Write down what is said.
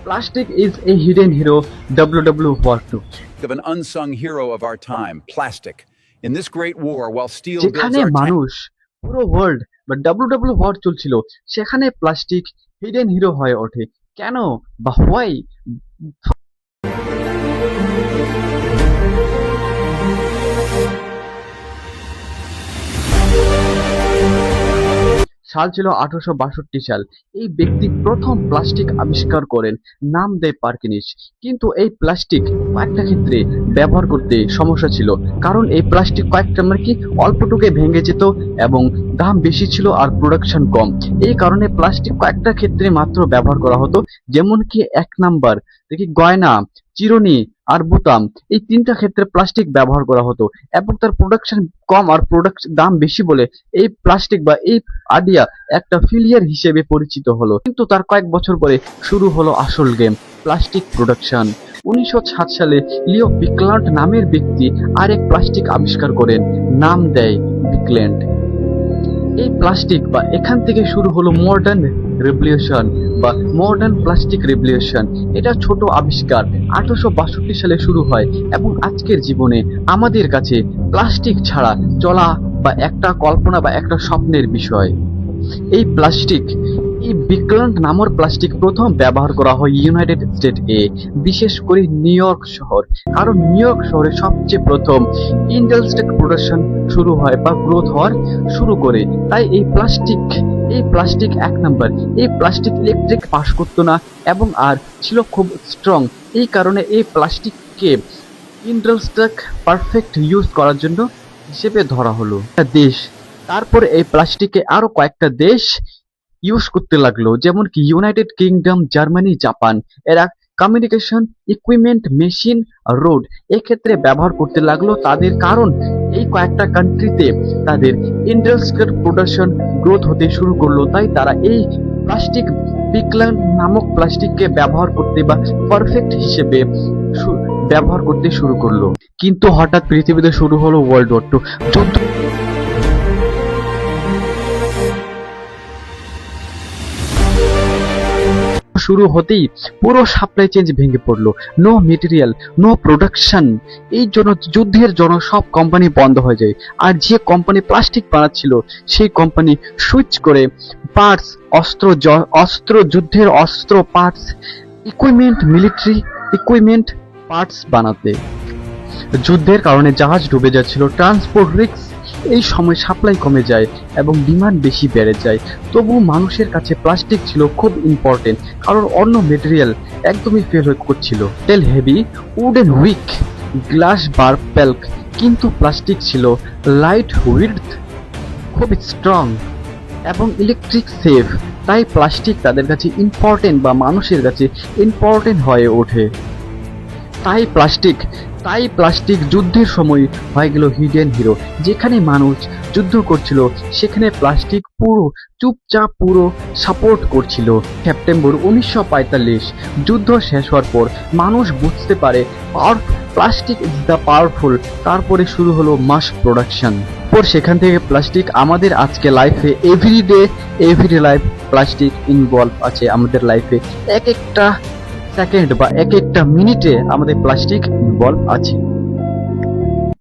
Plastic is a hidden hero, WW War 2. Of an unsung hero of our time, plastic. In this great war, while steel builds যেখানে our মানুষ পুরো world বা WW war চলছিল, সেখানে plastic hidden hero হয়ে ওঠে। কেন বা হোয়াই? সাল ছিল 1862 সাল। এই ব্যক্তি প্রথম প্লাস্টিক আবিষ্কার করেন, নাম দেয় পার্কিনিস। কিন্তু এই প্লাস্টিক কয়েকটা ক্ষেত্রে ব্যবহার করতে সমস্যা ছিল, কারণ এই প্লাস্টিক কয়েকটা কি অল্পটুকে ভেঙে যেত এবং দাম বেশি ছিল আর প্রোডাকশন কম। এই কারণে প্লাস্টিক কয়েকটা ক্ষেত্রে মাত্র ব্যবহার করা হতো, যেমন কি 1 নাম্বার দেখি গয়না, চিরুনি আর বোতাম, এই 3টা ক্ষেত্রে প্লাস্টিক ব্যবহার করা হতো এবং তার প্রোডাকশন কম আর দাম বেশি বলে এই প্লাস্টিক বা এই আইডিয়া একটা ফেলিয়ার হিসেবে পরিচিত হলো। কিন্তু তার কয়েক বছর পরে শুরু হলো আসল গেম, প্লাস্টিক প্রোডাকশন। 1907 সালে লিও ভিক্ল্যান্ড নামের ব্যক্তি আরেক প্লাস্টিক আবিষ্কার করেন, নাম দেয় ভিক্ল্যান্ড। এই প্লাস্টিক বা এখান থেকে শুরু হলো মডার্ন রেভলিউশন বা মডার্ন প্লাস্টিক রেভলিউশন। এটা ছোট আবিষ্কার 1862 সালে শুরু হয় এবং আজকের জীবনে আমাদের কাছে প্লাস্টিক ছাড়া চলা বা একটা কল্পনা বা একটা স্বপ্নের বিষয়। এই প্লাস্টিক, এই ভিক্ল্যান্ড নামের প্লাস্টিক প্রথম ব্যবহার করা হয় ইউনাইটেড স্টেটে, বিশেষ করে নিউ ইয়র্ক শহর, কারণ নিউ ইয়র্ক শহরে সবচেয়ে প্রথম ইন্ডাস্ট্রিয়াল প্রোডাকশন শুরু হয় বা গ্রোথ হওয়ার শুরু করে। তাই এই প্লাস্টিক 1 নাম্বার। এই প্লাস্টিক ইলেকট্রিক পাস করতো না এবং আর ছিল খুব স্ট্রং। এই কারণে এই প্লাস্টিককে ইন্ডাস্ট্রিয়াল পারফেক্ট ইউজ করার জন্য হিসেবে ধরা হলো দেশ। তারপরে এই প্লাস্টিকে আরো কয়েকটা দেশ ইউজ করতে লাগলো, যেমন কি ইউনাইটেড কিংডম, জার্মানি, জাপান। এরা কমিউনিকেশন ইকুইপমেন্ট, মেশিন, রোড এক্ষেত্রে ব্যবহার করতে লাগলো তাদের, কারণ এই কয়েকটা কান্ট্রিতে তাদের ইন্ডাস্ট্রিয়াল প্রোডাকশন গ্রোথ হতে শুরু করলো। তাই তারা এই প্লাস্টিক ভিক্ল্যান্ড নামক প্লাস্টিককে ব্যবহার করতে বা পারফেক্ট হিসেবে ব্যবহার করতে শুরু করলো। কিন্তু হঠাৎ পৃথিবীতে শুরু হলো ওয়ার্ল্ড ওয়ার 2 যুদ্ধ। শুরু হতেই পুরো সাপ্লাই চেইন ভেঙে পড়লো, নো মেটেরিয়াল, নো প্রোডাকশন। এই জন্য যুদ্ধের জন্য সব কোম্পানি বন্ধ হয়ে যায়। আর যে কোম্পানি প্লাস্টিক বানাচ্ছিল সেই কোম্পানি সুইচ করে পার্টস, অস্ত্র যুদ্ধের অস্ত্র parts, equipment, military equipment parts বানাতে। যুদ্ধের কারণে জাহাজ ডুবে যাচ্ছিল, ট্রান্সপোর্ট রিস্ক। এই সময় সাপ্লাই কমে যায় এবং ডিমান্ড বেশি বেড়ে যায়। তবু মানুষের কাছে প্লাস্টিক ছিল খুব ইম্পর্টেন্ট, কারণ অন্য মেটেরিয়াল একদমই ফেল করছিল। টেল হেভি, উডেন উইক, গ্লাস বার পেল্ক, কিন্তু প্লাস্টিক ছিল লাইট উইথ, খুব স্ট্রং এবং ইলেকট্রিক সেফ। তাই প্লাস্টিক তাদের কাছে ইম্পর্টেন্ট বা মানুষের কাছে ইম্পর্টেন্ট হয়ে ওঠে। তাই প্লাস্টিক যুদ্ধের সময় হয়ে গেল হিডেন হিরো। যেখানে মানুষ যুদ্ধ করছিল সেখানে প্লাস্টিক পুরো চুপচাপ পুরো সাপোর্ট করছিল। সেপ্টেম্বর 1945 যুদ্ধ শেষ হওয়ার পর মানুষ বুঝতে পারে প্লাস্টিক ইজ দ্য পাওয়ারফুল। তারপরে শুরু হলো মাস প্রোডাকশন। সেখান থেকে প্লাস্টিক আমাদের আজকে লাইফে এভরিডে লাইফ প্লাস্টিক ইনভলভ আছে আমাদের লাইফে। এক একটা সেকেন্ড বা এক একটা মিনিটে আমাদের প্লাস্টিক ইনভলভ আছে।